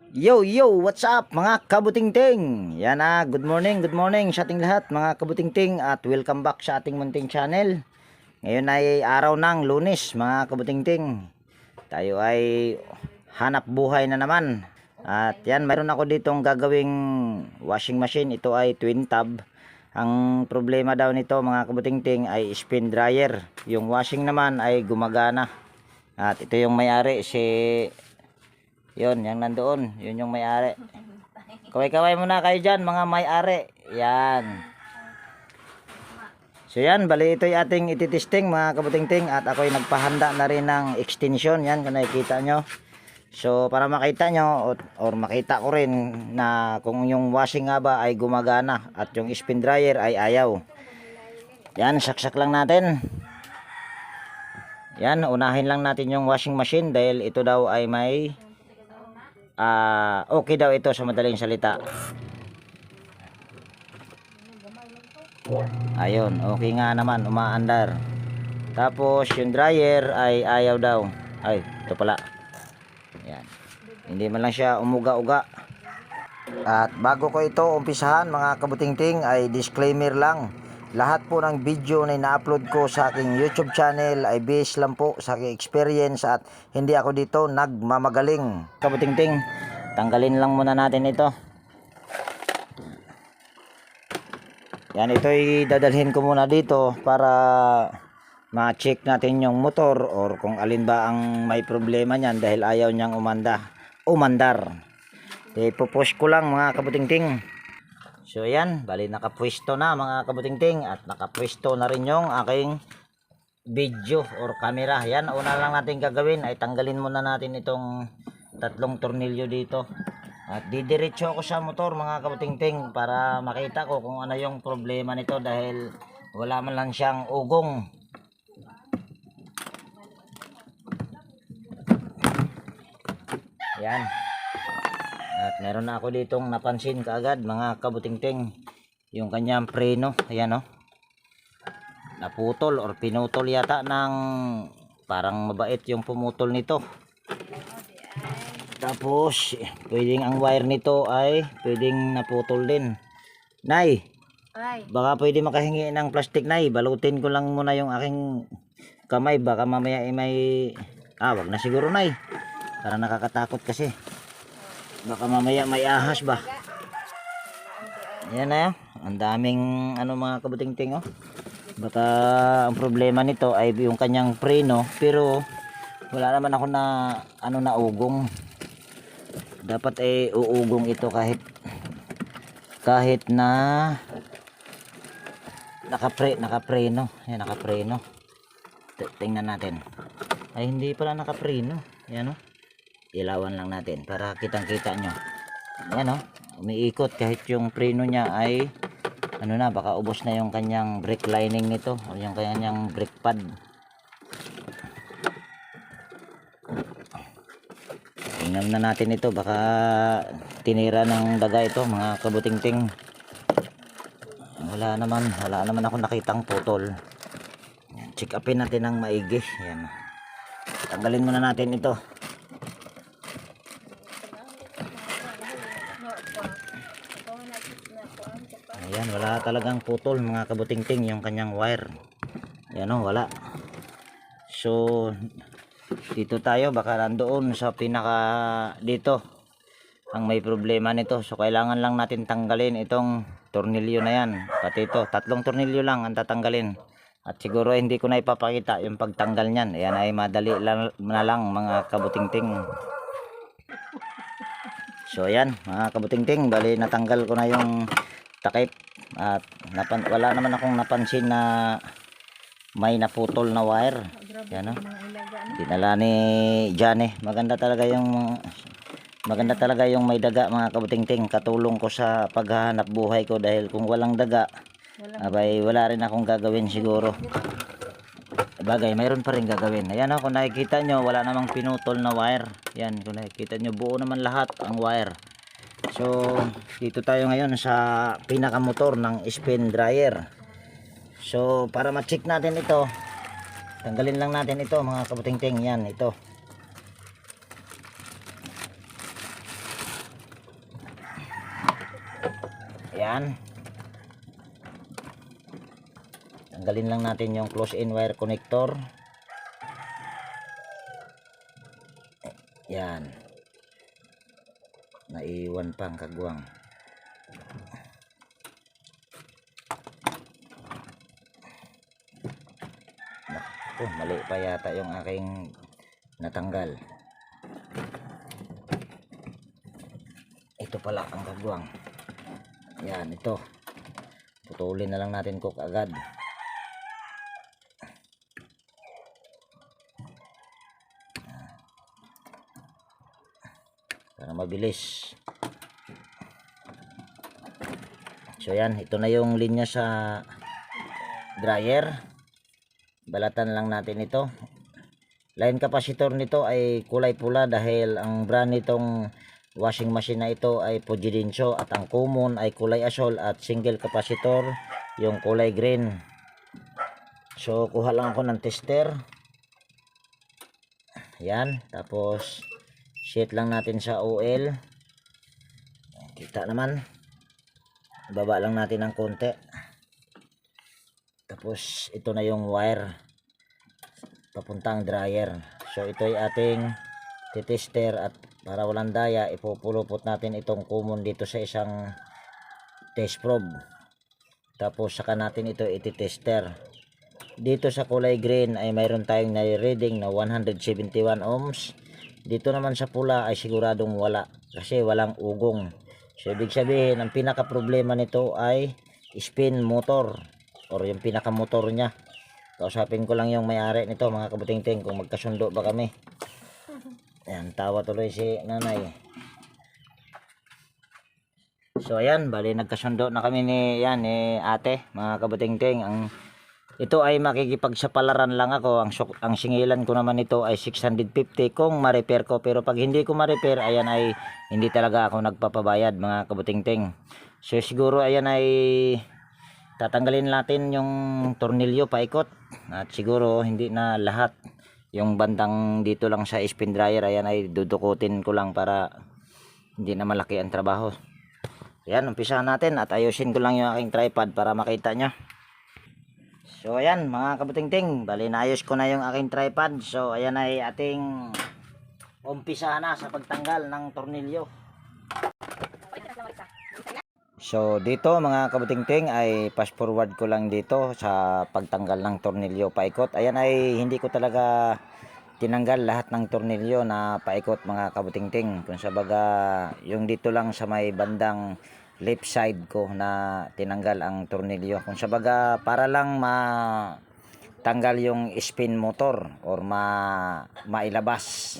Yo, yo, what's up mga kabutingting? Yan good morning sa ating lahat mga kabutingting at welcome back sa ating munting channel. Ngayon ay araw ng Lunes mga kabutingting. Tayo ay hanap buhay na naman. At yan, mayroon ako ditong gagawing washing machine. Ito ay twin tub. Ang problema daw nito mga kabutingting ay spin dryer. Yung washing naman ay gumagana. At ito yung may-ari si... Yun, yung nandoon. Yun yung may-ari. Kaway-kaway muna kayo dyan, mga may-ari. Yan. So yan, bali ito yung ating ititesting mga kabutingting. At ako'y nagpahanda na rin ng extension. Yan, kung nakikita nyo. So, para makita nyo, or makita ko rin na kung yung washing nga ba ay gumagana. At yung spin dryer ay ayaw. Yan, saksak lang natin. Yan, unahin lang natin yung washing machine. Dahil ito daw ay may... okay daw ito sa madaling salita. Ayun, okay nga naman, umaandar. Tapos yung dryer ay ayaw daw. Ay, ito pala. Yan. Hindi man lang siya umuga-uga. At bago ko ito umpisahan mga kabutingting ay disclaimer lang. Lahat po ng video na ina-upload ko sa aking YouTube channel ay based lang po sa aking experience at hindi ako dito nagmamagaling. Kabutingting, tanggalin lang muna natin ito. Yan, ito'y dadalhin ko muna dito para ma-check natin yung motor or kung alin ba ang may problema niyan dahil ayaw niyang umandar. Ipupush ko lang mga kabutingting. So yan, bali nakapwesto na mga kabutingting at nakapwesto na rin yung aking video or camera. Yan, una lang natin gagawin ay tanggalin muna natin itong tatlong tornilyo dito. At didiretso ako sa motor mga kabutingting para makita ko kung ano yung problema nito dahil wala man lang siyang ugong. Yan. At meron na ako ditong napansin kaagad mga kabutingting. Yung kanyang preno. Ayan o. Naputol or pinutol yata ng parang mabait yung pumutol nito. Tapos pwedeng ang wire nito ay pwedeng naputol din. Nay, baka pwede makahingi ng plastic nay. Balutin ko lang muna yung aking kamay. Baka mamaya ay may... wag na siguro nay. Para nakakatakot kasi. Baka mamaya may ahas ba. Yan na. Ang daming mga kabutingting oh. Baka ang problema nito ay yung kanyang preno. Pero wala naman ako na na ugong. Dapat ay uugong ito kahit na nakapreno. Yan, nakapreno. Tingnan natin. Ay hindi pala nakapreno. Yan oh. Ilawan lang natin para kitang-kita nyo. Yan oh. Umiikot kahit yung preno niya ay baka ubos na yung kanyang brake lining nito o yung kanyang brake pad. Tingnan na natin ito, baka tinira ng daga ito mga kabutingting. Wala naman ako nakitang putol. Check upin natin ng maigi. Yan. Tanggalin muna natin ito. Ayan, wala talagang putol mga kabutingting yung kanyang wire. Yan o, wala. So dito tayo, baka nandoon sa pinaka dito ang may problema nito. So kailangan lang natin tanggalin itong tornilyo na yan. Pati ito, tatlong tornilyo lang ang tatanggalin. At siguro hindi ko na ipapakita yung pagtanggal nyan. Ayan ay madali na lang mga kabutingting. So ayan mga kabutingting, bali natanggal ko na yung takip. At wala naman akong napansin na may naputol na wire. Yan o. Dinala ni Johnny. Maganda talaga yung may daga mga kabutingting. Katulong ko sa paghahanap buhay ko dahil kung walang daga abay wala rin akong gagawin siguro. Bagay, mayroon pa rin gagawin. Ayan o, kung nakikita nyo wala namang pinutol na wire. Yan, kung nakikita nyo buo naman lahat ang wire. So dito tayo ngayon sa pinakamotor ng spin dryer. So para ma-check natin ito, tanggalin lang natin ito mga kabutingting. Yan, ito. Yan. Tanggalin lang natin yung close-in wire connector. Yan. Naiwan pa ang kagwang. Naku, mali pa yata yung aking natanggal. Ito pala ang kagwang. Yan, ito. Putulin na lang natin ko agad. Para mabilis. So yan, ito na yung linya sa dryer. Balatan lang natin ito. Line capacitor nito ay kulay pula dahil ang brand nitong washing machine na ito ay Fujitsu, at ang common ay kulay asol, at single capacitor yung kulay green. So kuha lang ako ng tester. Yan, tapos set lang natin sa oil. Kita naman. Baba lang natin ng konti. Tapos ito na yung wire papuntang dryer. So ito ay ating titester, at para walang daya ipupulupot natin itong common dito sa isang test probe. Tapos saka natin ito ititester. Dito sa kulay green ay mayroon tayong na-reading na 171 ohms. Dito naman sa pula ay siguradong wala kasi walang ugong. So ibig sabihin ang pinaka problema nito ay spin motor or yung pinaka motor niya. Kausapin ko lang yung may-ari nito mga kabuting-ting kung magkasundo ba kami. Ayan, tawa tuloy si nanay. So ayan, bali nagkasundo na kami ni ate mga kabuting-ting. Ito ay makikipagsapalaran lang ako. Ang singilan ko naman ito ay 650 kung ma-repair ko. Pero pag hindi ko ma-repair, ayan ay hindi talaga ako nagpapabayad mga kabuting-ting. So siguro ayan ay tatanggalin natin yung tornilyo paikot. At siguro hindi na lahat. Yung bandang dito lang sa spin dryer, ayan ay dudukutin ko lang para hindi na malaki ang trabaho. Ayan, umpisahan natin at ayusin ko lang yung aking tripod para makita nyo. So ayan mga kabuting-ting, bali naayos ko na yung aking tripod. So ayan ay ating umpisa na sa pagtanggal ng tornilyo. So dito mga kabuting-ting ay fast forward ko lang dito sa pagtanggal ng tornilyo paikot. Ayan ay hindi ko talaga tinanggal lahat ng tornilyo na paikot mga kabuting-ting. Kung sa baga yung dito lang sa may bandang left side ko na tinanggal ang tornilyo. Kung sa baga para lang matanggal yung spin motor or mailabas.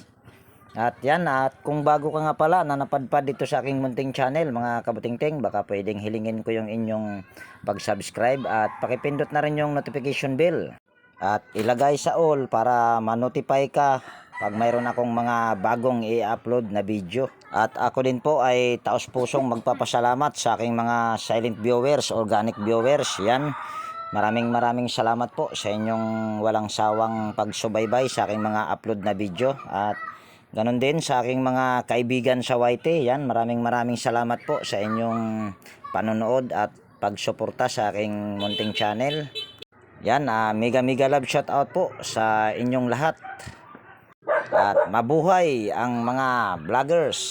At yan, at kung bago ka nga pala na napadpad dito sa aking munting channel mga kabuting-ting, baka pwedeng hilingin ko yung inyong pag-subscribe at pakipindot na rin yung notification bell. At ilagay sa all para ma-notify ka pag mayroon akong mga bagong i-upload na video. At ako din po ay taos-pusong magpapasalamat sa aking mga silent viewers, organic viewers. Yan, maraming salamat po sa inyong walang sawang pagsubaybay sa aking mga upload na video. At ganon din sa aking mga kaibigan sa YT. Yan, maraming salamat po sa inyong panonood at pagsuporta sa aking munting channel. Yan, mega love shout out po sa inyong lahat. At mabuhay ang mga vloggers.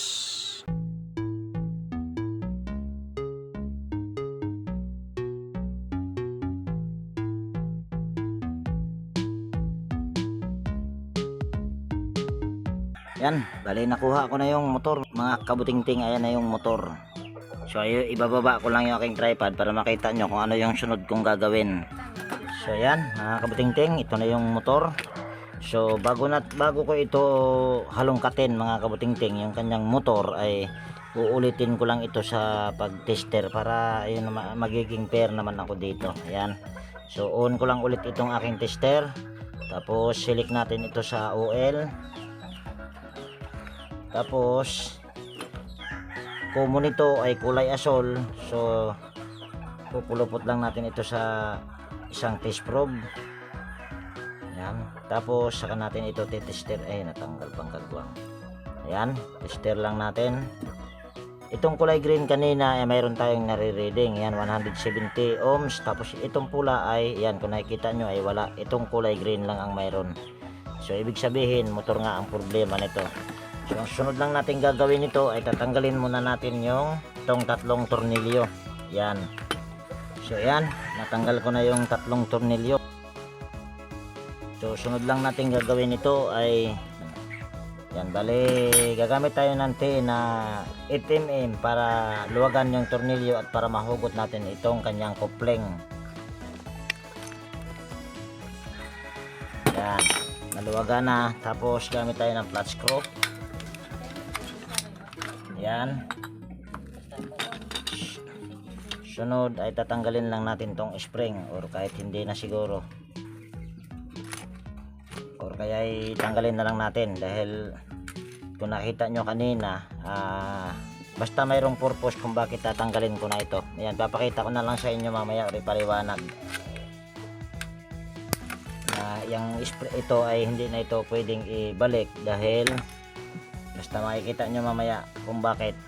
Yan, bali nakuha ko na yung motor mga kabuting-ting. Ayan na yung motor. So ibababa ko lang yung aking tripod para makita nyo kung ano yung sunod kong gagawin. So ayan mga kabuting-ting, ito na yung motor. So bago ko ito halongkatin mga kabuting-ting, yung kanyang motor ay uulitin ko lang ito sa pag-tester para ayun, magiging pair naman ako dito. Ayan. So on ko lang ulit itong aking tester. Tapos select natin ito sa OL. Tapos common nito ay kulay asol. So pupulupot lang natin ito sa isang test probe. Ayan. Tapos saka natin ito titester. Natanggal pang kagwang. Ayan, tester lang natin. Itong kulay green kanina ay mayroon tayong nare-reading. Yan 170 ohms. Tapos itong pula ay yan, kung nakikita nyo ay wala. Itong kulay green lang ang mayroon. So ibig sabihin motor nga ang problema nito. So ang sunod lang natin gagawin nito ay tatanggalin muna natin yung itong tatlong tornilyo. Yan. So yan, natanggal ko na yung tatlong tornilyo. So sunod lang natin gagawin nito ay yan, bali gagamit tayo ng T na 8mm para luwagan yung tornilyo at para mahugot natin itong kanyang coupling. Yan, naluwagan na. Tapos gamit tayo ng flat screw. Yan. Sunod ay tatanggalin lang natin tong spring, or kahit hindi na siguro, or kaya ay tanggalin na lang natin dahil kung nakita nyo kanina basta mayroong purpose kung bakit tatanggalin ko na ito. Ayan, papakita ko na lang sa inyo mamaya o paliwanag na yung ito ay hindi na ito pwedeng ibalik dahil basta makikita nyo mamaya kung bakit.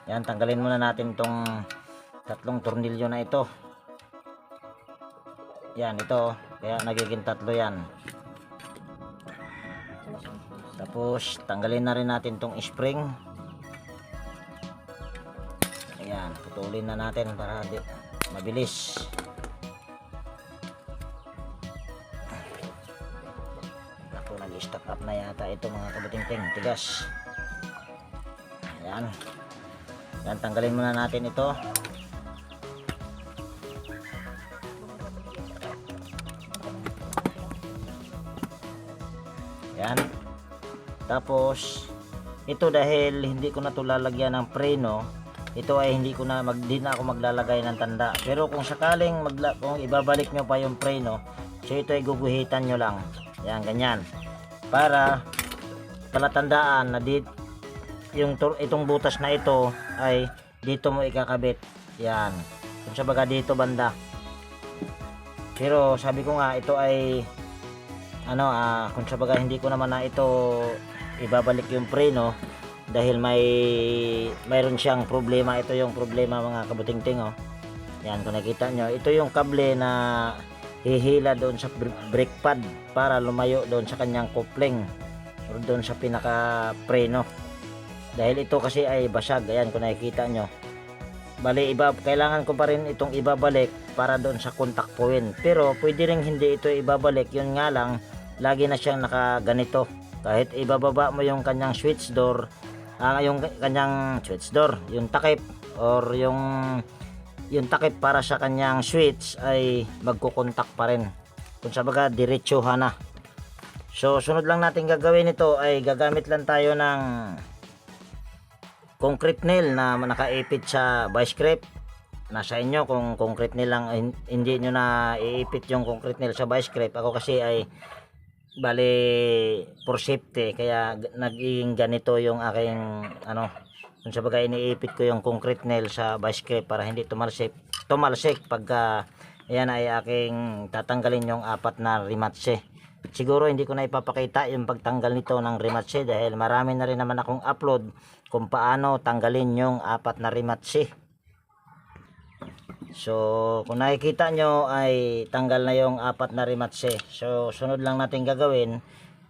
Yan, tanggalin muna natin itong tatlong tornilyo na ito. Yan, ito kaya nagiging tatlo yan. Tapos tanggalin na rin natin tong spring. Ayan, putulin na natin para mabilis. Ako, nag-stock up na yata ito mga kabutingting, tigas. Ayan. Yan, tanggalin muna natin ito. Yan. Tapos ito, dahil hindi ko na ito lalagyan ng preno, ito ay hindi na ako maglalagay ng tanda. Pero kung sakaling kung ibabalik nyo pa yung preno, so ito ay guguhitan nyo lang. Yan, ganyan. Para palatandaan na itong butas na ito ay dito mo ikakabit. Yan. Kung sa baga dito banda. Pero sabi ko nga ito ay kung sa baga hindi ko naman na ito ibabalik yung preno dahil mayroon siyang problema. Ito yung problema mga kabutingting, oh. Yan, kung nakita nyo, ito yung kable na hihila doon sa brake pad para lumayo doon sa kanyang coupling o doon sa pinaka preno. Dahil ito kasi ay basag. Ayan, kung nakikita nyo, bali kailangan ko pa rin itong ibabalik para doon sa contact point. Pero pwede rin hindi ito ibabalik. Yun nga lang, lagi na siyang nakaganito. Kahit ibababa mo yung kanyang switch door, yung kanyang switch door, yung takip or yung takip para sa kanyang switch ay magkukontak pa rin. Kung sa baga diretsuhan na. So sunod lang natin gagawin ito ay gagamit lang tayo ng concrete nail na nakaipit sa vice grip. Nasa inyo kung concrete nail lang, hindi nyo na iipit yung concrete nail sa vice grip. Ako kasi ay bali for safety kaya naging ganito yung aking kung sa bagay iniipit ko yung concrete nail sa vice grip para hindi tumalsik pagka ayan ay aking tatanggalin yung apat na rimatse. Siguro hindi ko na ipapakita yung pagtanggal nito ng rimatse dahil marami na rin naman akong upload kung paano tanggalin yung apat na rimatse. So kung nakikita nyo ay tanggal na yung apat na rimatse. So sunod lang natin gagawin,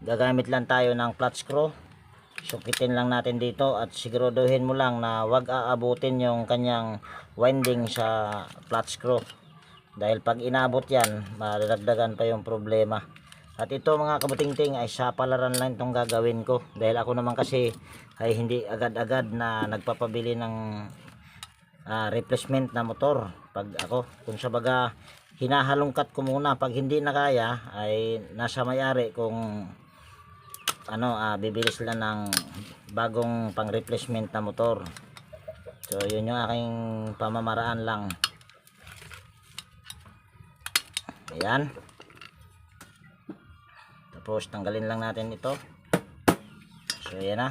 gagamit lang tayo ng flat screw. Sukitin lang natin dito at siguraduhin mo lang na wag aabutin yung kanyang winding sa flat screw. Dahil pag inabot yan, madadagdagan pa yung problema. At ito mga kabutingting ay sa palaran lang itong gagawin ko. Dahil ako naman kasi ay hindi agad-agad na nagpapabili ng replacement na motor. Pag ako, kung sa baga hinahalongkat ko muna, pag hindi na kaya ay nasa may-ari kung bibili sila ng bagong pang replacement na motor. So yun yung aking pamamaraan lang. Ayan. Tapos tanggalin lang natin ito. So ayan na.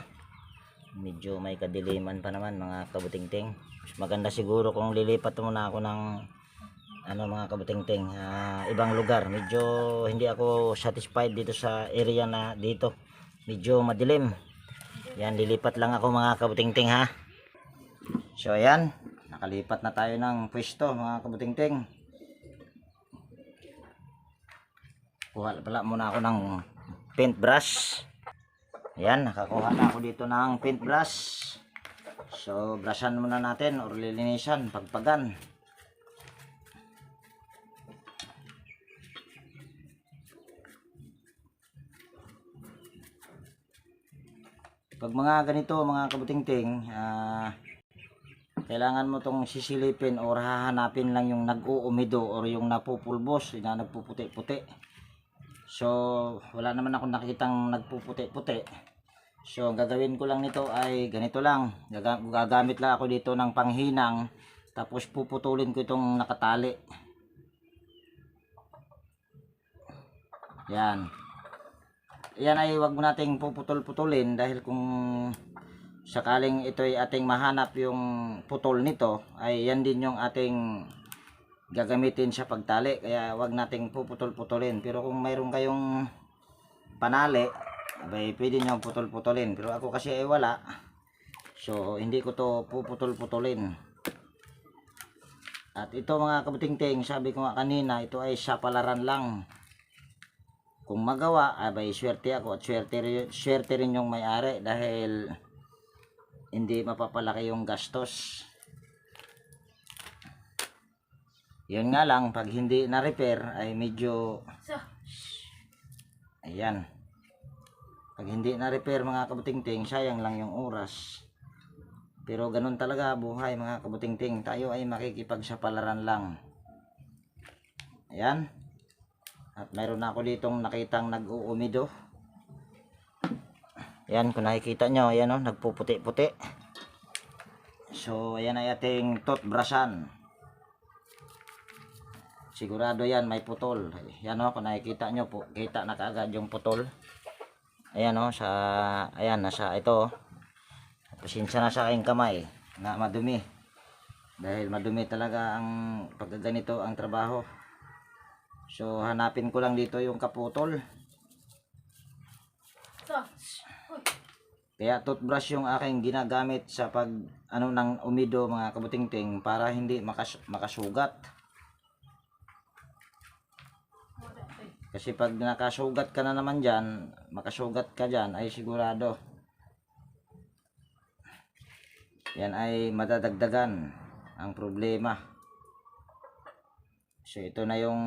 Medyo may kadiliman pa naman mga kabutingting. Maganda siguro kung lilipat muna ako ng mga kabutingting ibang lugar. Medyo hindi ako satisfied dito sa area na dito. Medyo madilim. Yan, lilipat lang ako mga kabutingting ha. So ayan, nakalipat na tayo ng pwesto mga kabutingting. Kuha pala muna ako ng paintbrush. Ayan, nakakuha na ako dito ng paintbrush. So brushan muna natin or lilinisan, pagpagan. Pag mga ganito mga kabutingting, kailangan mo tong sisilipin or hahanapin lang yung nag-uumido or yung napupulbos, na nagpuputi-puti. So wala naman ako nakitang nagpuputi-puti. So ang gagawin ko lang nito ay ganito lang, gagamit lang ako dito ng panghinang, tapos puputulin ko itong nakatali. Yan. Yan ay wag mo nating puputol-putulin dahil kung sakaling ito ay ating mahanap yung putol nito, ay yan din yung ating gagamitin sa pagtali. Kaya wag nating puputol-putulin. Pero kung mayroon kayong panali, abay pwede nyo putol-putulin. Pero ako kasi ay wala, so hindi ko to puputol-putulin. At ito mga kabutingting, sabi ko nga kanina, ito ay sapalaran lang. Kung magawa, abay swerte ako at swerte rin yung may-ari dahil hindi mapapalaki yung gastos. Yun nga lang, pag hindi na-repair ay medyo, ayan, pag hindi na-repair mga kabutingting, sayang lang yung oras. Pero ganun talaga buhay mga kabutingting, tayo ay makikipagsapalaran lang. Ayan. At mayroon na ako ditong nakitang nag-uumido. Ayan, kung nakikita nyo, ayan o, nagpuputi-puti. So ayan ay ating toothbrushan. Sigurado yan may putol. Ayan o, kung nakikita nyo po, kita na kaagad yung putol. Ayan o, ayan, nasa ito. Pasensya na sa aking kamay na madumi. Dahil madumi talaga ang pagkaganito ang trabaho. So hanapin ko lang dito yung kaputol. Kaya toothbrush yung aking ginagamit sa pag ng umido mga kabutingting, para hindi makasugat. Kasi pag nakasugat ka na naman dyan, makasugat ka dyan, ay sigurado yan ay madadagdagan ang problema. So ito na yung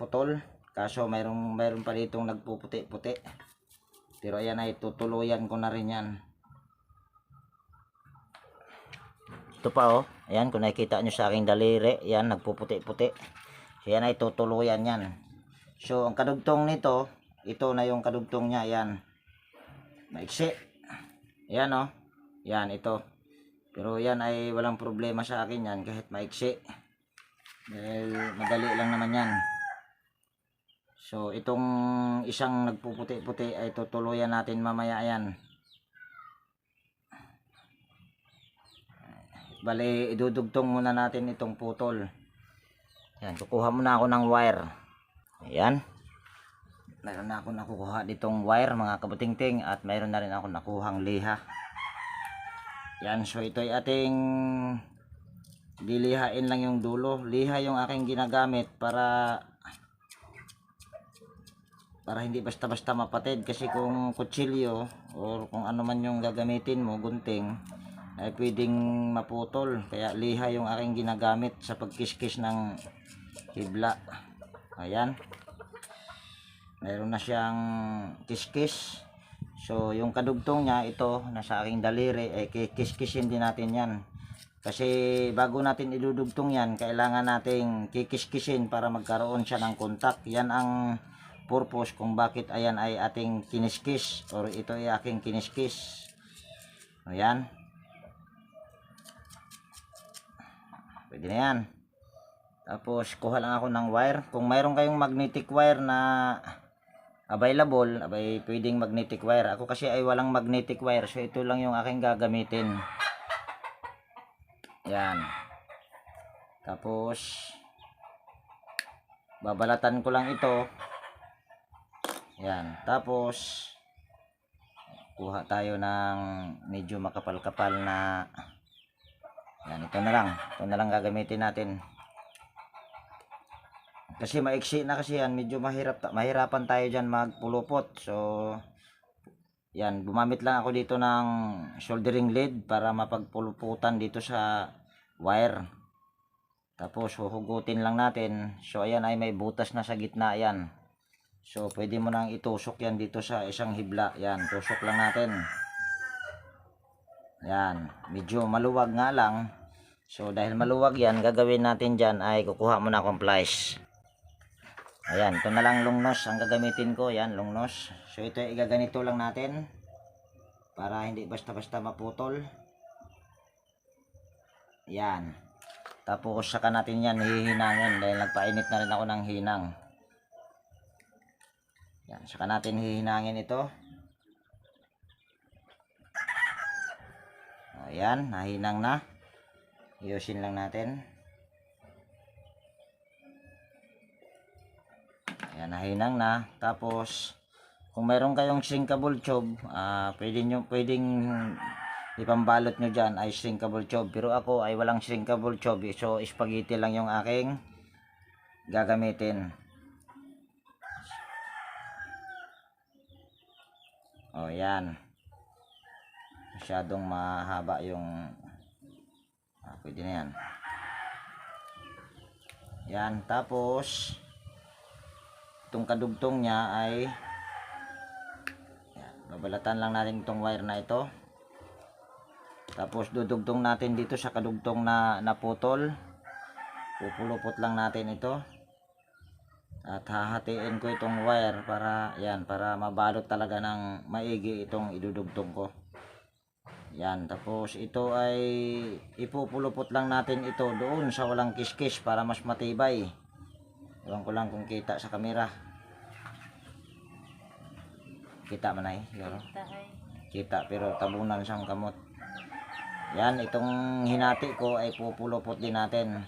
putol, kaso mayroon pa ditong nagpuputi-puti. Pero ayan ay tutuluyan ko na rin yan. Ito pa oh, ayan kung nakikita nyo sa aking daliri, yan nagpuputi-puti. So yan ay tutuluyan yan. So ang kadugtong nito, ito na yung kadugtong niya, yan. Maiksi. Ayan oh, yan ito. Pero yan ay walang problema sa akin yan kahit maiksi. Dahil madali lang naman yan. So itong isang nagpuputi-puti ay tutuluyan natin mamaya yan. Bali idudugtong muna natin itong putol. Yan, kukuha muna ako ng wire. Ayan. Mayroon na ako nakukuha ditong wire mga kabutingting, at mayroon na rin ako nakuhang liha. Yan, so ito ay ating dilihain lang yung dulo. Liha yung aking ginagamit para hindi basta-basta mapatid, kasi kung kutsilyo or kung ano man yung gagamitin mo, gunting, ay pwedeng maputol. Kaya liha yung aking ginagamit sa pagkiskis ng hibla. Ayan, mayroon na siyang kiskis. So yung kadugtong niya, ito nasa aking daliri, ay kikiskisin din natin yan. Kasi bago natin idudugtong yan, kailangan nating kikiskisin para magkaroon siya ng kontak. Yan ang purpose kung bakit ayan ay ating kiniskis, or ito ay aking kiniskis. Ayan. Pwede na yan. Tapos kuha lang ako ng wire. Kung mayroon kayong magnetic wire na available, abay pwedeng magnetic wire. Ako kasi ay walang magnetic wire, so ito lang yung aking gagamitin. Yan. Tapos babalatan ko lang ito. Yan. Tapos kuha tayo ng medyo makapal-kapal na, yan, ito na lang gagamitin natin. Kasi maiksi na kasi yan, medyo mahirapan tayo dyan magpulupot. So yan, gumamit lang ako dito ng soldering lead para mapagpuluputan dito sa wire. Tapos huhugutin lang natin. So ayan ay may butas na sa gitna yan. So pwede mo nang itusok yan dito sa isang hibla. Yan, tusok lang natin. Yan, medyo maluwag nga lang. So dahil maluwag yan, gagawin natin dyan ay kukuha muna akong pliers. Ayan, ito na lang long nose ang gagamitin ko. Yan, long nose. So ito ay igaganito lang natin para hindi basta-basta maputol. Yan. Tapos saka natin yan hihinangin dahil nagpainit na rin ako ng hinang. Yan, saka natin hihinangin ito. Ayan, nahinang na. Iyusin lang natin. Ayan, nahinang na. Tapos kung mayroon kayong shrinkable tube, pwedeng ipambalot nyo dyan ay shrinkable tube. Pero ako ay walang shrinkable tube. So spaghetti lang yung aking gagamitin. O yan. Masyadong mahaba yung pwede na yan. Yan. Tapos itong kadugtong niya ay yan, babalatan lang natin itong wire na ito. Tapos dudugtong natin dito sa kadugtong na naputol. Pupulupot lang natin ito. At hahatiin ko itong wire para yan, para mabalot talaga ng maigi itong idudugtong ko. Yan, tapos ito ay ipupulupot lang natin ito doon sa walang kiskis para mas matibay. Ewan ko lang kung kita sa camera. Kita man ay, kita pero tabunan siyang kamot. Yan, itong hinati ko ay pupulupot din natin.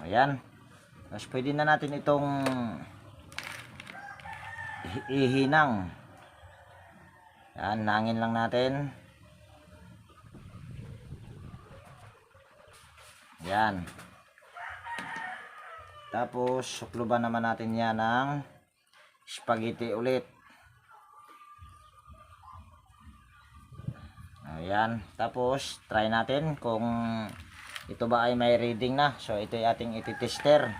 Ayan. Tapos pwede na natin itong ihinang. Yan, nangin lang natin. Yan. Tapos sukluban naman natin yan ng spaghetti ulit. Ayan. Tapos try natin kung ito ba ay may reading na. So ito ay ating ititester.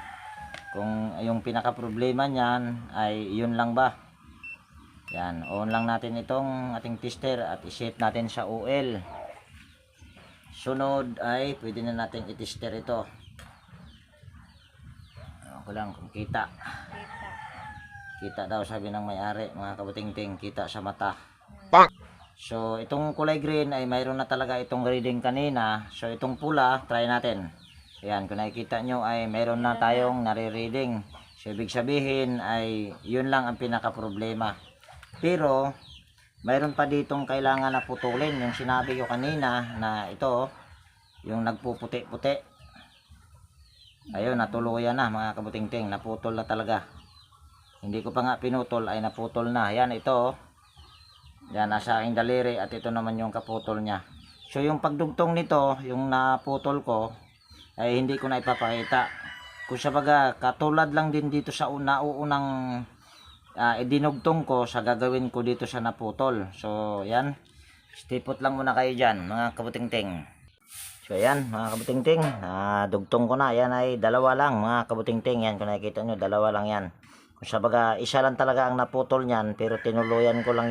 Kung yung pinaka problema niyan ay yun lang ba. Yan, on lang natin itong ating tester at iset natin sa OL. Sunod ay pwede na natin itester ito. Ako lang kung kita. Kita daw sabi ng may-ari, mga kabutingting, kita sa mata. So itong kulay green ay mayroon na talaga itong reading kanina. So itong pula, try natin. Ayan, kung nakikita nyo ay mayroon na tayong nare-reading. So ibig sabihin ay yun lang ang pinaka problema. Pero mayroon pa ditong kailangan na putulin. Yung sinabi ko kanina na ito, yung nagpuputi-puti. Ayun, natuluyan na mga kabutingting. Naputol na talaga. Hindi ko pa nga pinutol ay naputol na. Yan, ito. Yan, nasa aking daliri at ito naman yung kaputol niya. So yung pagdugtong nito, yung naputol ko, ay hindi ko na ipapakita. Kung sabaga, katulad lang din dito sa nauunang idinugtong ko sa gagawin ko dito sa naputol. So yan, stipot lang muna kayo dyan mga kabutingting. So yan mga kabutingting, dugtong ko na. Yan ay dalawa lang mga kabutingting. Yan, kung nakikita nyo, dalawa lang yan. Kung sabaga, isa lang talaga ang naputol nyan, pero tinuluyan ko lang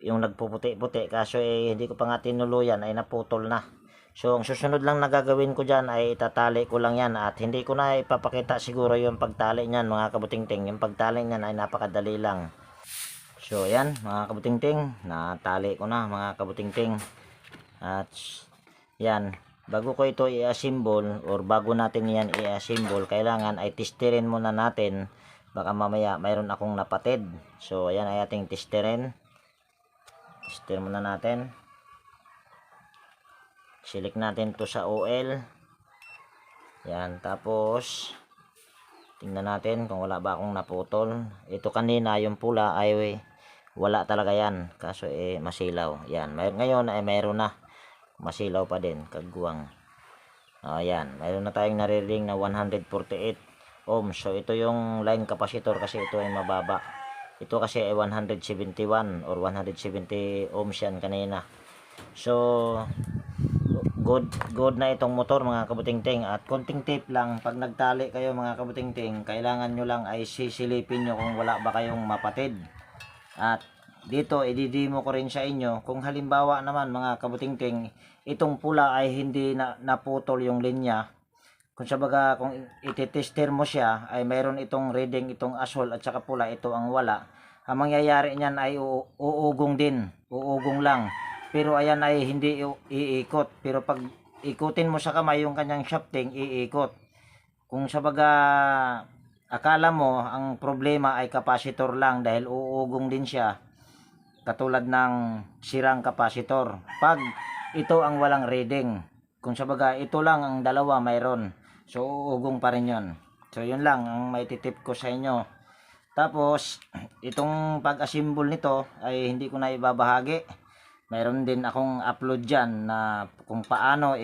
yung nagpuputi-puti. Kaso hindi ko pa nga tinuluyan ay naputol na. So ang susunod lang na gagawin ko dyan ay itatali ko lang yan. At hindi ko na ipapakita siguro yung pagtali nyan mga kabutingting. Yung pagtali nyan ay napakadali lang. So yan mga kabutingting, natali ko na mga kabutingting. At yan, bago ko ito i-assemble or bago natin yan i-assemble, kailangan ay testerin muna natin. Baka mamaya mayroon akong napatid. So yan ay ating testerin. Tester muna natin. Select natin to sa OL. Yan, tapos tingnan natin kung wala ba akong naputol. Ito kanina yung pula ay wala talaga yan, kaso masilaw. Yan, ngayon ay mayroon na, masilaw pa din, kagwang. Ayan, mayroon na tayong nariring na 148 ohms. So ito yung line capacitor kasi ito ay mababa. Ito kasi ay 171 or 170 ohms yan kanina. So good na itong motor mga kabutingting. At konting tape lang, pag nagtali kayo mga kabutingting, kailangan nyo lang ay sisilipin nyo kung wala ba kayong mapatid. At dito ididimo ko rin sa inyo kung halimbawa naman mga kabutingting, itong pula ay hindi naputol yung linya. Kung sabaga kung ititester mo siya ay mayroon itong reading, itong asol at saka pula, ito ang wala. Ang mangyayari niyan ay uugong din, uugong lang. Pero ayan ay hindi iikot. Pero pag ikutin mo sa kamay yung kanyang shafting, iikot. Kung sabaga akala mo ang problema ay capacitor lang dahil uugong din siya, katulad ng sirang capacitor. Pag ito ang walang reading, kung sabaga ito lang ang dalawa mayroon, so uugong pa rin yun. So yun lang ang may titip ko sa inyo. Tapos itong pag-assemble nito ay hindi ko na ibabahagi. Mayroon din akong upload dyan na kung paano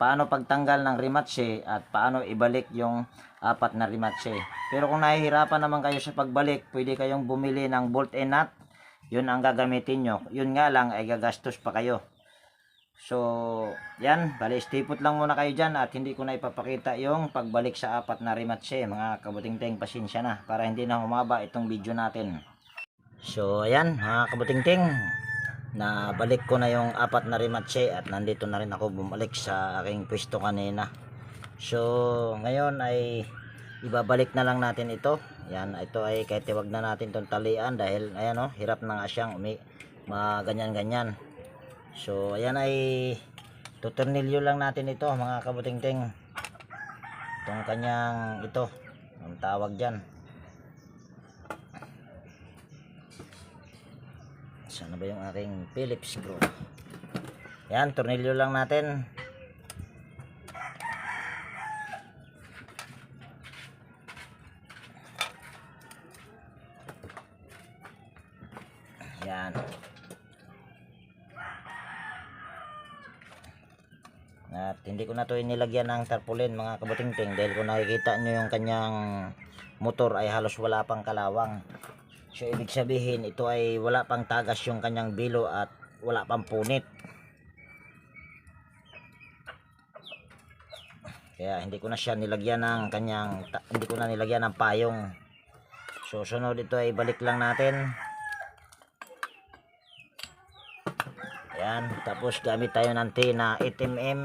paano pagtanggal ng rematche at paano ibalik yung 4 na rematche. Pero kung nahihirapan naman kayo sa pagbalik, pwede kayong bumili ng bolt and nut. Yun ang gagamitin nyo. Yun nga lang ay gagastos pa kayo. So yan, bali stipot lang muna kayo dyan at hindi ko na ipapakita yung pagbalik sa 4 na rematche. Mga kabutingting, pasensya na para hindi na humaba itong video natin. So ayan mga kabutingting, na balik ko na yung 4 na rematche at nandito na rin ako bumalik sa aking pwesto kanina. So ngayon ay ibabalik na lang natin ito. Yan, ito ay kahit wag na natin itong talian dahil ayan oh, hirap na nga siyang ganyan-ganyan. So ayan ay tuturnilyo lang natin ito mga kabutingting. Itong kanyang ito, ang tawag dyan. Sana ba yung aking Phillips screw? Yan, tornilyo lang natin. Yan. At hindi ko na to inilagyan ng tarpaulin mga kabutingting dahil kung nakikita nyo yung kanyang motor ay halos wala pang kalawang. So ibig sabihin ito ay wala pang tagas yung kanyang bilo at wala pang punit. Kaya hindi ko na siya nilagyan ng hindi ko na nilagyan ng payong. So sunod ito ay balik lang natin. Ayan, tapos gamit tayo ng T na 8mm.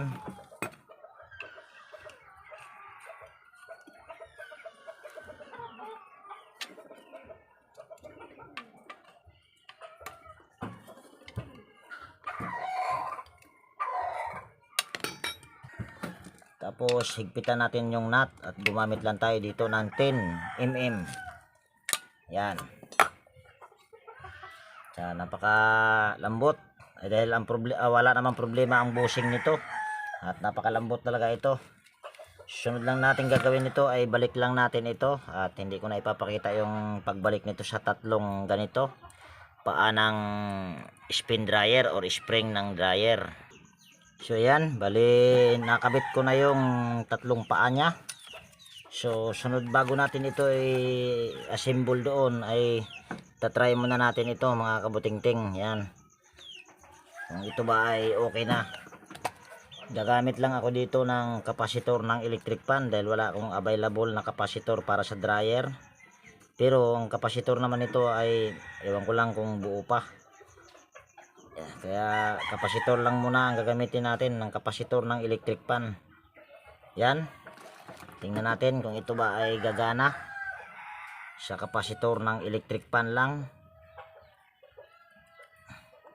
Tapos higpitan natin yung nut at gumamit lang tayo dito ng 10mm. Yan. So, napaka lambot. Dahil ang wala namang problema ang bushing nito. At napakalambot talaga ito. Sunod lang natin gagawin nito ay balik lang natin ito. At hindi ko na ipapakita yung pagbalik nito sa tatlong ganito. Paa ng spin dryer or spring ng dryer. So yan, bali nakabit ko na yung tatlong paa niya. So sunod bago natin ito assemble doon ay tatry muna natin ito mga kabutingting. Yan. Kung ito ba ay okay na. Gagamit lang ako dito ng kapasitor ng electric fan dahil wala akong available na kapasitor para sa dryer. Pero ang kapasitor naman ito ay ewan ko lang kung buo pa. Kaya kapasitor lang muna ang gagamitin natin, ng kapasitor ng electric fan. Yan. Tingnan natin kung ito ba ay gagana sa kapasitor ng electric fan lang.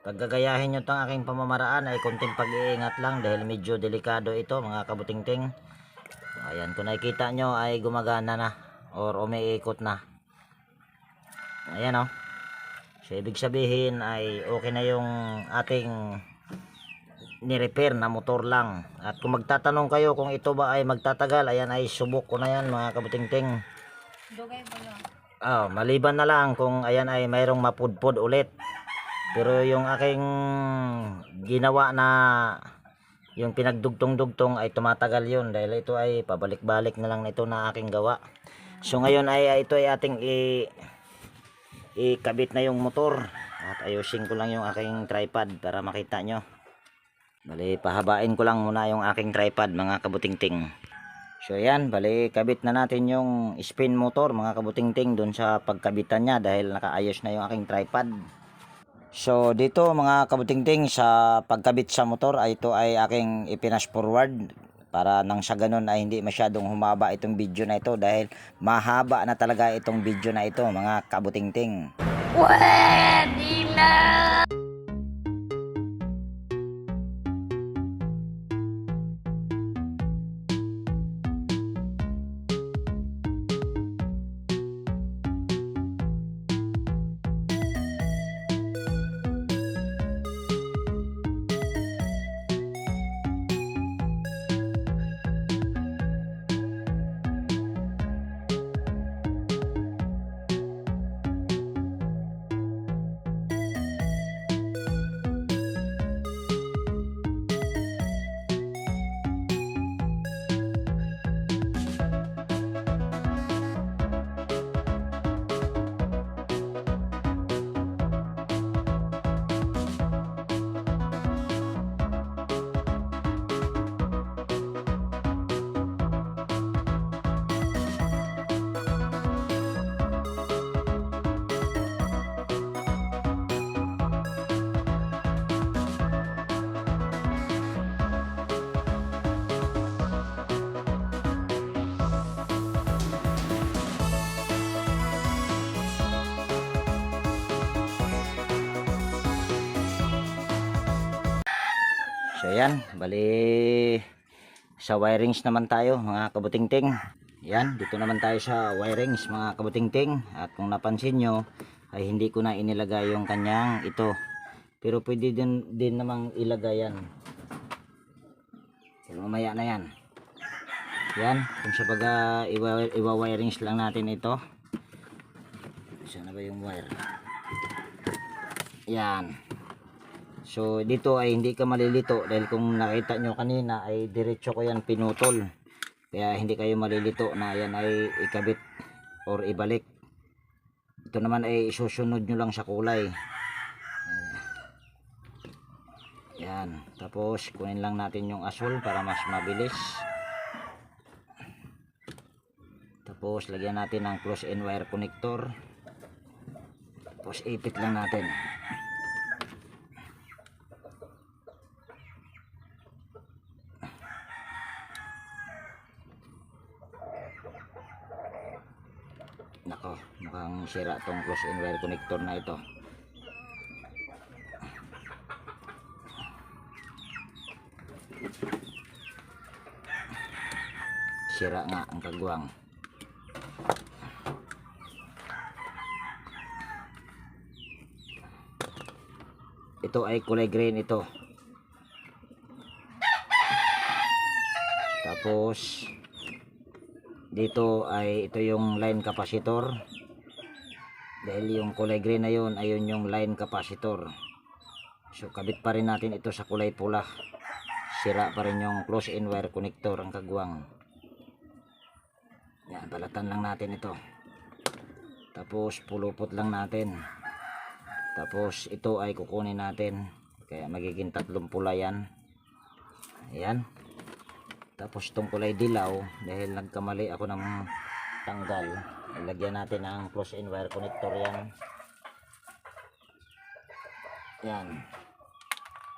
Pag gagayahin nyo itong aking pamamaraan ay konting pag-iingat lang dahil medyo delikado ito mga kabutingting. Ayan, kung nakikita nyo ay gumagana na or umiikot na. Ayan o. So ibig sabihin ay okay na yung ating ni-repair na motor lang. At kung magtatanong kayo kung ito ba ay magtatagal, ayan ay subok ko na yan mga kabutingting. Dugay ba yun? Maliban na lang kung ayan ay mayroong mapudpod ulit. Pero yung aking ginawa na yung pinagdugtong-dugtong ay tumatagal yun dahil ito ay pabalik-balik na lang na ito na aking gawa. So ngayon ay ito ay ating ikabit na yung motor at ayusin ko lang yung aking tripod para makita nyo. Bali pahabain ko lang muna yung aking tripod mga kabutingting. So yan, bali kabit na natin yung spin motor mga kabutingting dun sa pagkabitan niya dahil nakaayos na yung aking tripod. So dito mga kabutingting sa pagkabit sa motor ay ito ay aking ipinas forward para nang sa ganun ay hindi masyadong humaba itong video na ito dahil mahaba na talaga itong video na ito mga kabutingting. Pwede na! So yan, bali sa wirings naman tayo mga kabutingting. Yan, dito naman tayo sa wirings mga kabutingting. At kung napansin nyo, ay hindi ko na inilagay yung kanyang ito. Pero pwede din namang ilagay yan. Pero mamaya na yan. Yan, kung sa baga iwa-wirings lang natin ito. Sana ba yung wire? Yan. So dito ay hindi ka malilito dahil kung nakita nyo kanina ay diretso ko yan pinutol. Kaya hindi kayo malilito na yan ay ikabit or ibalik. Ito naman ay isusunod nyo lang sa kulay. Yan. Tapos kunin lang natin yung asol para mas mabilis. Tapos lagyan natin ng close end wire connector. Tapos ipit lang natin. Nako, mukhang sira tong close end wire connector na ito. Sira nga ang kagwang. Ito ay kulay green ito. Tapos dito ay ito yung line capacitor. Dahil yung kulay green na yun, ayun yung line capacitor. So kabit pa rin natin ito sa kulay pula. Sira pa rin yung close end wire connector ang kagwang. Yan, balatan lang natin ito. Tapos pulupot lang natin. Tapos ito ay kukunin natin. Kaya magiging tatlong pula yan. Ayan. Tapos itong kulay dilaw, dahil nagkamali ako ng tanggal, ilagyan natin ang close end wire connector yan. Yan.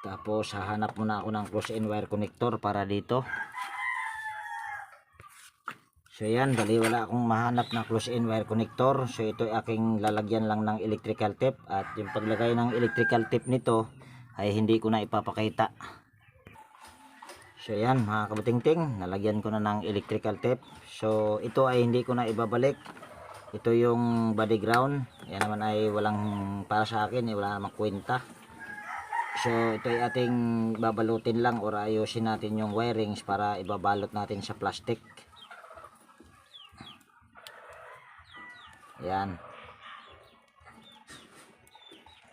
Tapos hahanap muna ako ng close end wire connector para dito. So yan, dali wala akong mahanap na close end wire connector. So ito ay aking lalagyan lang ng electrical tape. At yung paglagay ng electrical tape nito ay hindi ko na ipapakita. So yan mga kabutingting, nalagyan ko na ng electrical tape. So ito ay hindi ko na ibabalik. Ito yung body ground. Yan naman ay walang para sa akin, wala namang kwenta. So ito ay ating babalutin lang or ayusin natin yung wirings para ibabalot natin sa plastic. Yan.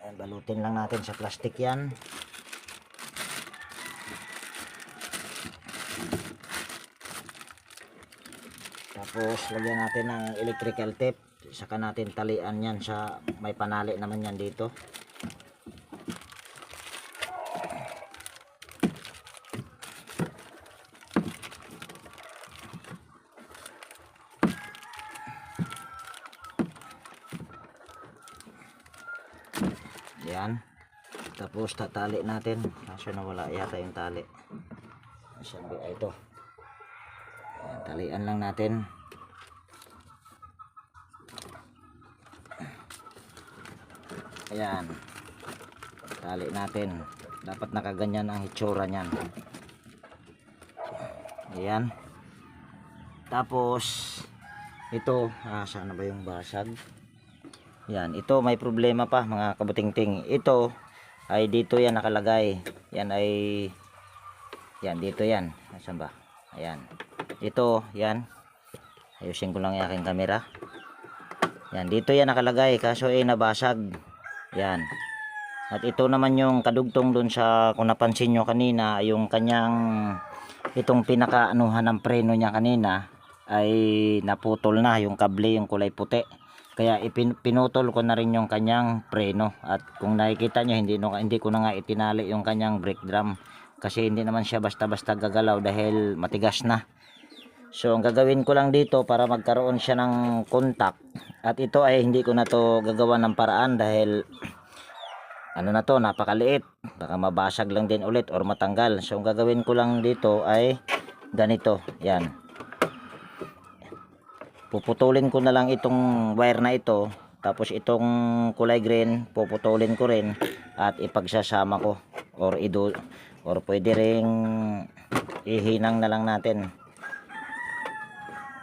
Ayan, balutin lang natin sa plastic yan. Tapos lagyan natin ng electrical tape. Saka natin talian yan sa may panali naman yan dito. Yan. Tapos tatali natin. Kaso nawala yata yung tali. Sabi ay ito. Yan, talian lang natin. Ayan. Tali natin. Dapat nakaganyan ang hitsura niyan. Ayan. Tapos ito, saan na ba yung basag? Yan, ito may problema pa mga kabutingting. Ito ay dito yan nakalagay. Yan ay yan dito yan. Saan ba? Ayan. Ito, yan. Ayusin ko lang yung aking camera. Yan, dito yan nakalagay kaso nabasag. Yan. At ito naman yung kadugtong dun sa kung napansin nyo kanina, yung kanyang itong pinakaanuhan ng preno niya kanina ay naputol na yung kable, yung kulay puti. Kaya pinutol ko na rin yung kanyang preno. At kung nakikita nyo, hindi ko na nga itinali yung kanyang brake drum. Kasi hindi naman siya basta-basta gagalaw dahil matigas na. So ang gagawin ko lang dito para magkaroon siya ng contact. At ito ay hindi ko na to gagawa ng paraan dahil ano na to, napakaliit. Baka mabasag lang din ulit or matanggal. So ang gagawin ko lang dito ay ganito. Yan. Puputulin ko na lang itong wire na ito. Tapos itong kulay green, puputulin ko rin at ipagsasama ko or pwede ring ihinang na lang natin.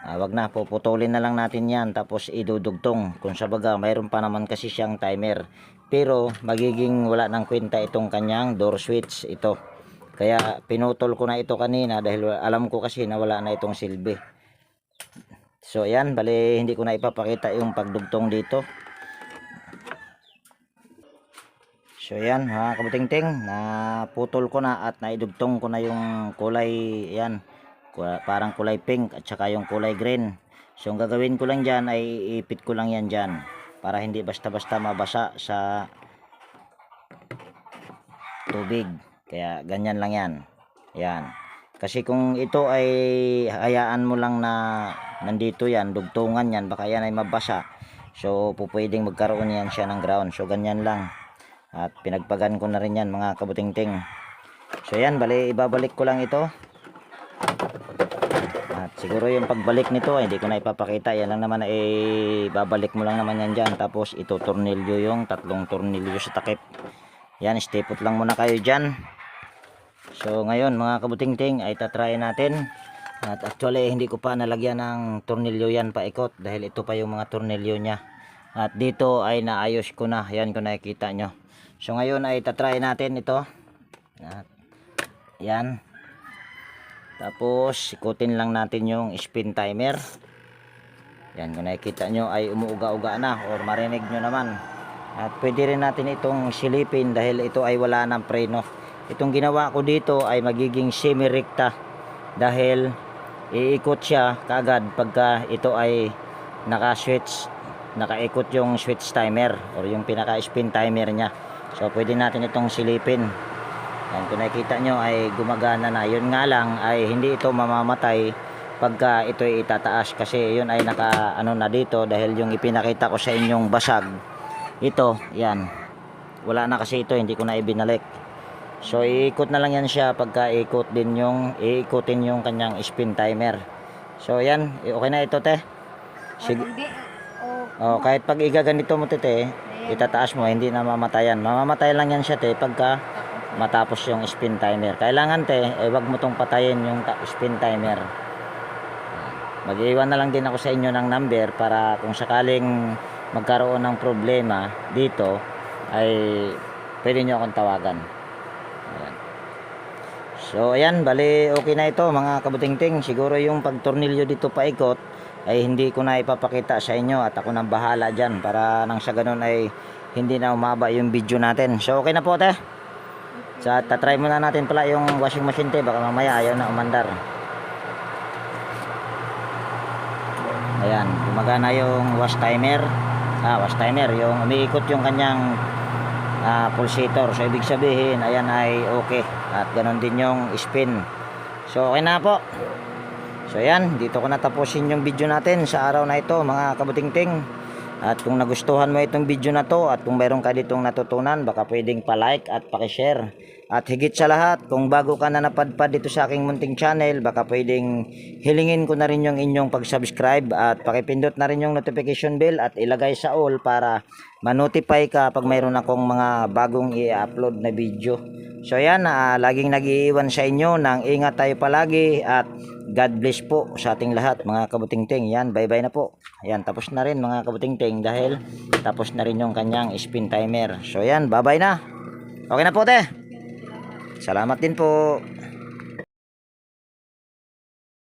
Wag na, puputulin na lang natin yan tapos idudugtong. Kung sa baga mayroon pa naman kasi siyang timer, pero magiging wala nang kwenta itong kanyang door switch ito. Kaya pinutol ko na ito kanina dahil alam ko kasi na wala na itong silbi. So ayan, bali hindi ko na ipapakita yung pagdugtong dito. So ayan mga kabutingting, naputol ko na at naidugtong ko na yung kulay, ayan, parang kulay pink at saka yung kulay green. So ang gagawin ko lang dyan ay iipit ko lang yan dyan para hindi basta-basta mabasa sa tubig. Kaya ganyan lang yan. Ayan. Kasi kung ito ay hayaan mo lang na nandito yan, dugtungan yan, baka yan ay mabasa. So pupwedeng magkaroon yan siya ng ground. So ganyan lang. At pinagpagan ko na rin yan mga kabutingting. So yan, bali ibabalik ko lang ito. At siguro yung pagbalik nito ay hindi ko na ipapakita. Yan lang naman ay babalik mo lang naman yan dyan. Tapos ito tornilyo, yung tatlong tornilyo sa takip. Yan, stay-put lang muna kayo dyan. So ngayon mga kabutingting ay tatry natin. At actually hindi ko pa nalagyan ng tornilyo yan paikot dahil ito pa yung mga tornilyo nya. At dito ay naayos ko na. Yan kung nakikita nyo. So ngayon ay tatry natin ito. At yan. Tapos ikutin lang natin yung spin timer. Yan kung nakikita nyo ay umuuga-uga na or marinig nyo naman. At pwede rin natin itong silipin dahil ito ay wala ng preno. Itong ginawa ko dito ay magiging semi-rekta dahil iikot siya kagad pagka ito ay naka-switch, nakaikot yung switch timer or yung pinaka-spin timer niya. So pwede natin itong silipin. Yan, kung nakikita nyo ay gumagana na. Yun nga lang ay hindi ito mamamatay pagka ito ay itataas kasi yun ay naka ano na dito dahil yung ipinakita ko sa inyong basag. Ito, yan. Wala na kasi ito, hindi ko na ibinalik. So iikot na lang yan siya pagka iikutin yung kanyang spin timer. So yan, okay na ito te. Kahit pag igaganito mo te, itataas mo, hindi na mamatayan. Mamamatay lang yan siya te pagka matapos yung spin timer. Kailangan te, wag mo tong patayin yung spin timer. Mag-iwan na lang din ako sa inyo ng number para kung sakaling magkaroon ng problema dito ay pwede nyo akong tawagan. Ayan. So ayan, bali okay na ito mga kabutingting. Siguro yung pagtornilyo dito paikot ay hindi ko na ipapakita sa inyo at ako nang bahala dyan para nang sa ganun ay hindi na umaba yung video natin. So okay na po te. So tatry muna natin pala yung washing machine te, baka mamaya ayaw na umandar. Ayan, gumagana yung wash timer. Wash timer, yung umiikot yung kanyang pulsator. So ibig sabihin ayan ay okay at ganon din yung spin. So okay na po. So ayan, dito ko natapusin yung video natin sa araw na ito mga kabutingting. At kung nagustuhan mo itong video na to at kung mayroon ka ditong natutunan, baka pwedeng pa-like at paki-share. At higit sa lahat, kung bago ka na napadpad dito sa aking munting channel, baka pwedeng hilingin ko na rin yung inyong pag-subscribe at pakipindot na rin yung notification bell at ilagay sa all para ma-notify ka pag mayroon akong mga bagong i-upload na video. So yan, laging nag-iiwan sa inyo ng ingat tayo palagi at God bless po sa ating lahat mga kabutingting. Yan, bye bye na po. Yan, tapos na rin mga kabutingting dahil tapos na rin yung kanyang spin timer. So yan, bye bye na. Okay na po te. Salamat din po.